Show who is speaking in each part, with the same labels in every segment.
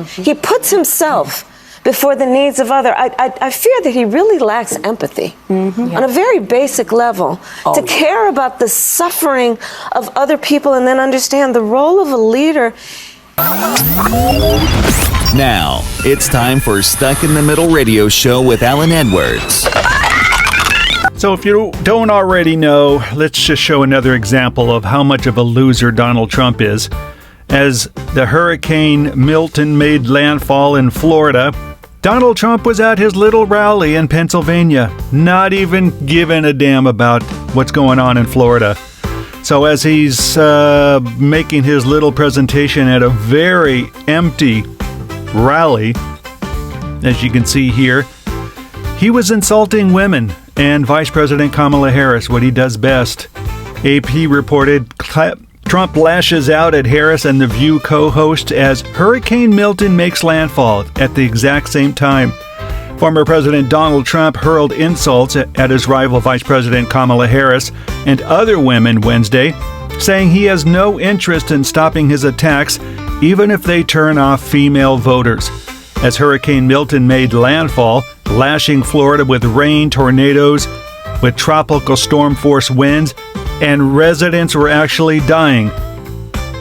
Speaker 1: He puts himself before the needs of others. I fear that he really lacks empathy on a very basic level to care about the suffering of other people and then understand the role of a leader.
Speaker 2: Now, it's time for Stuck in the Middle radio show with Alan Edwards.
Speaker 3: So if you don't already know, let's just show another example of how much of a loser Donald Trump is. As the Hurricane Milton made landfall in Florida, Donald Trump was at his little rally in Pennsylvania, not even giving a damn about what's going on in Florida. So as he's making his little presentation at a very empty rally, as you can see here, he was insulting women and Vice President Kamala Harris, what he does best. AP reported Trump lashes out at Harris and The View co-host as Hurricane Milton makes landfall at the exact same time. Former President Donald Trump hurled insults at his rival Vice President Kamala Harris and other women Wednesday, saying he has no interest in stopping his attacks, even if they turn off female voters. As Hurricane Milton made landfall, lashing Florida with rain, tornadoes, with tropical storm force winds, and residents were actually dying.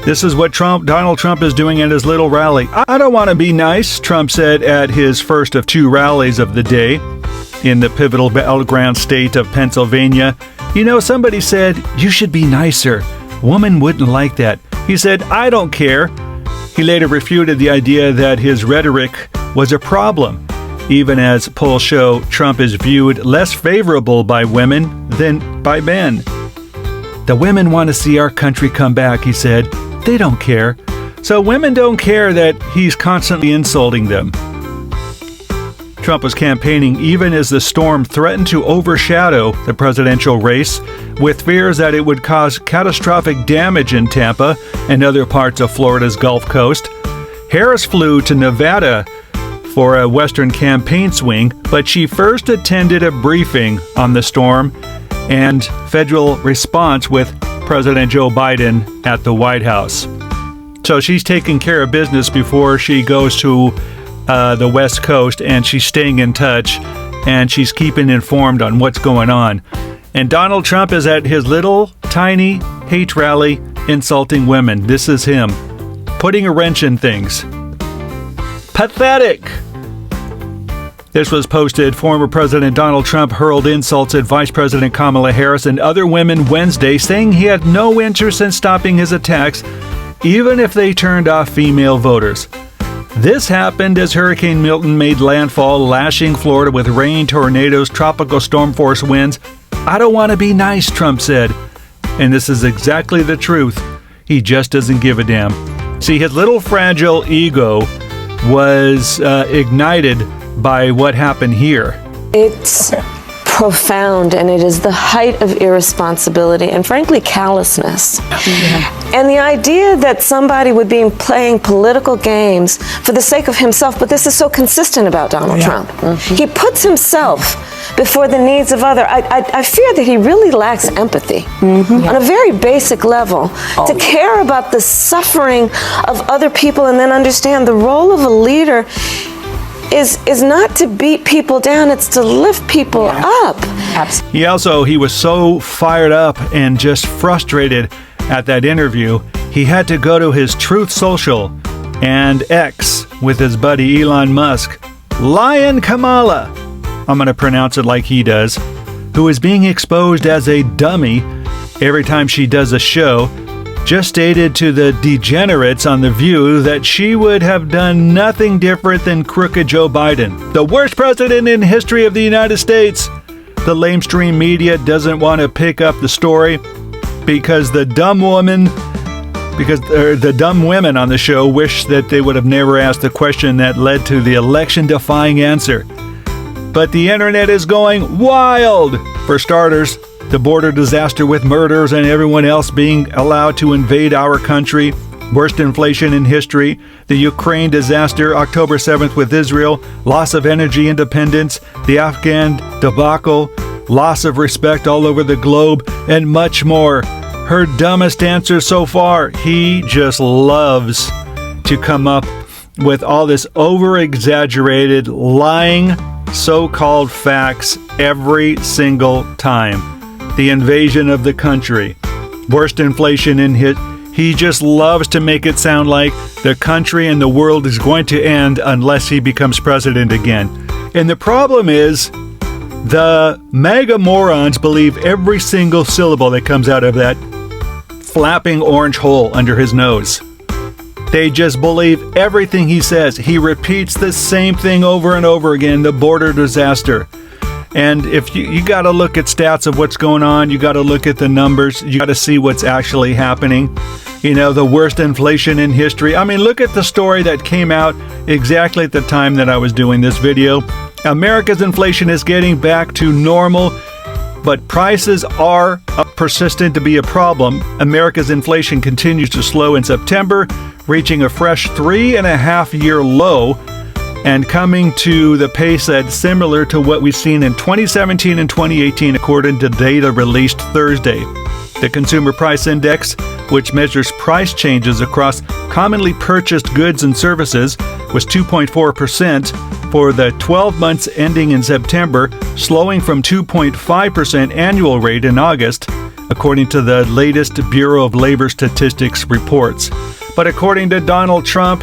Speaker 3: This is what Donald Trump is doing at his little rally. I don't want to be nice, Trump said at his first of two rallies of the day in the pivotal battleground state of Pennsylvania. You know, somebody said, you should be nicer. Woman wouldn't like that. He said, I don't care. He later refuted the idea that his rhetoric was a problem, even as polls show Trump is viewed less favorable by women than by men. The women want to see our country come back, he said. They don't care. So women don't care that he's constantly insulting them. Trump was campaigning even as the storm threatened to overshadow the presidential race, with fears that it would cause catastrophic damage in Tampa and other parts of Florida's Gulf Coast. Harris flew to Nevada for a Western campaign swing, but she first attended a briefing on the storm and federal response with President Joe Biden at the White House. So she's taking care of business before she goes to the West Coast, and she's staying in touch, and she's keeping informed on what's going on. And Donald Trump is at his little, tiny hate rally insulting women. This is him, putting a wrench in things. Pathetic! This was posted. Former President Donald Trump hurled insults at Vice President Kamala Harris and other women Wednesday, saying he had no interest in stopping his attacks, even if they turned off female voters. This happened as Hurricane Milton made landfall, lashing Florida with rain, tornadoes, tropical storm force winds. I don't want to be nice, Trump said. And this is exactly the truth. He just doesn't give a damn. See, his little fragile ego was ignited by what happened here.
Speaker 1: It's profound, and it is the height of irresponsibility and frankly callousness. And the idea that somebody would be playing political games for the sake of himself, but this is so consistent about Donald Trump. He puts himself before the needs of others. I fear that he really lacks empathy on a very basic level to care about the suffering of other people and then understand the role of a leader is not to beat people down, it's to lift people up.
Speaker 3: He was so fired up and just frustrated at that interview, he had to go to his Truth Social and X with his buddy Elon Musk. Lion Kamala, I'm going to pronounce it like he does, who is being exposed as a dummy every time she does a show, just stated to the degenerates on The View that she would have done nothing different than crooked Joe Biden, the worst president in history of the United States. The lamestream media doesn't want to pick up the story because the dumb women on the show wish that they would have never asked the question that led to the election-defying answer. But the internet is going wild. For starters, the border disaster with murders and everyone else being allowed to invade our country, worst inflation in history, the Ukraine disaster October 7th with Israel, loss of energy independence, the Afghan debacle, loss of respect all over the globe, and much more. Her dumbest answer so far, he just loves to come up with all this over-exaggerated, lying, so-called facts every single time. The invasion of the country, worst inflation in he just loves to make it sound like the country and the world is going to end unless he becomes president again. And the problem is, the MAGA morons believe every single syllable that comes out of that flapping orange hole under his nose. They just believe everything he says. He repeats the same thing over and over again, the border disaster. And if you got to look at stats of what's going on, you got to look at the numbers, you got to see what's actually happening. You know, the worst inflation in history. I mean, look at the story that came out exactly at the time that I was doing this video. America's inflation is getting back to normal, but prices are persistent to be a problem. America's inflation continues to slow in September, reaching a fresh 3.5-year low, and coming to the pace that's similar to what we've seen in 2017 and 2018, according to data released Thursday. The Consumer Price Index, which measures price changes across commonly purchased goods and services, was 2.4% for the 12 months ending in September, slowing from 2.5% annual rate in August, according to the latest Bureau of Labor Statistics reports. But according to Donald Trump,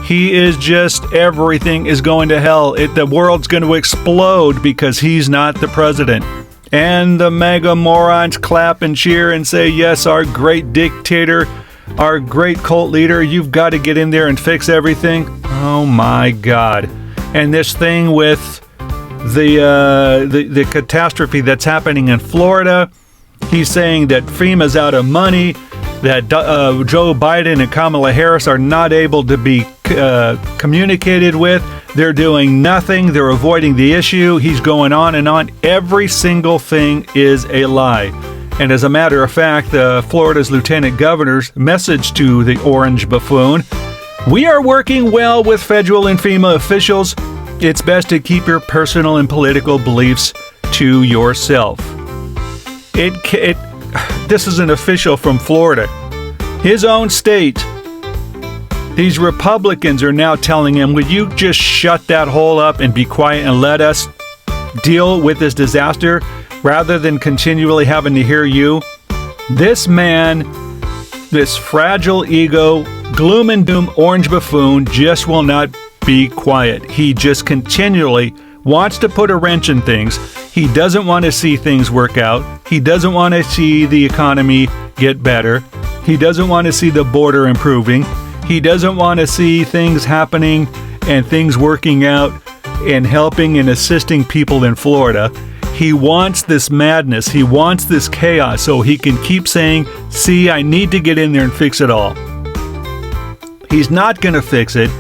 Speaker 3: he is just, everything is going to hell. The world's going to explode because he's not the president. And the MAGA morons clap and cheer and say, yes, our great dictator, our great cult leader, you've got to get in there and fix everything. Oh my God. And this thing with the catastrophe that's happening in Florida, he's saying that FEMA's out of money, that Joe Biden and Kamala Harris are not able to be communicated with. They're doing nothing. They're avoiding the issue. He's going on and on. Every single thing is a lie. And as a matter of fact, Florida's lieutenant governor's message to the orange buffoon: we are working well with federal and FEMA officials. It's best to keep your personal and political beliefs to yourself. This is an official from Florida, his own state. These Republicans are now telling him, would you just shut that hole up and be quiet and let us deal with this disaster rather than continually having to hear you? This man, this fragile ego, gloom and doom orange buffoon just will not be quiet. He just continually wants to put a wrench in things. He doesn't want to see things work out. He doesn't want to see the economy get better. He doesn't want to see the border improving. He doesn't want to see things happening and things working out and helping and assisting people in Florida. He wants this madness. He wants this chaos so he can keep saying, see, I need to get in there and fix it all. He's not going to fix it.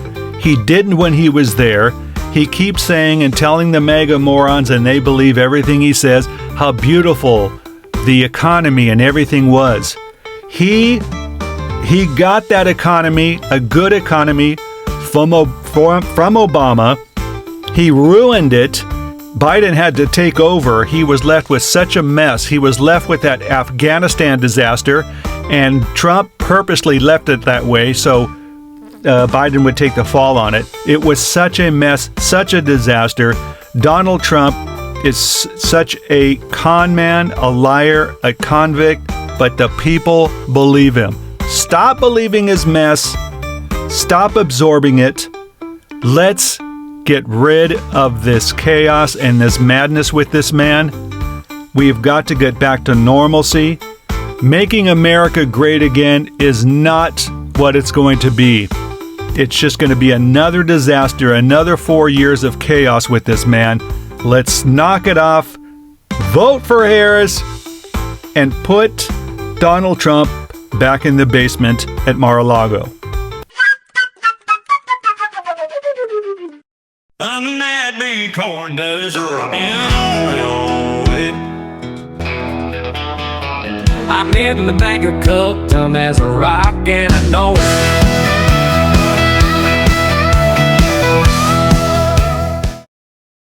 Speaker 3: He didn't when he was there. He keeps saying and telling the MAGA morons, and they believe everything he says, how beautiful the economy and everything was. He got that economy, a good economy, from Obama. He ruined it. Biden had to take over. He was left with such a mess. He was left with that Afghanistan disaster, and Trump purposely left it that way so Biden would take the fall on it. It was such a mess, such a disaster. Donald Trump is such a con man, a liar, a convict, but the people believe him. Stop believing his mess. Stop absorbing it. Let's get rid of this chaos and this madness with this man. We've got to get back to normalcy. Making America great again is not what it's going to be. It's just going to be another disaster, another 4 years of chaos with this man. Let's knock it off. Vote for Harris and put Donald Trump back in the basement at Mar-a-Lago.
Speaker 4: I'm that big corn does I'm in the bank of cup, dumb as a rock, and I know it.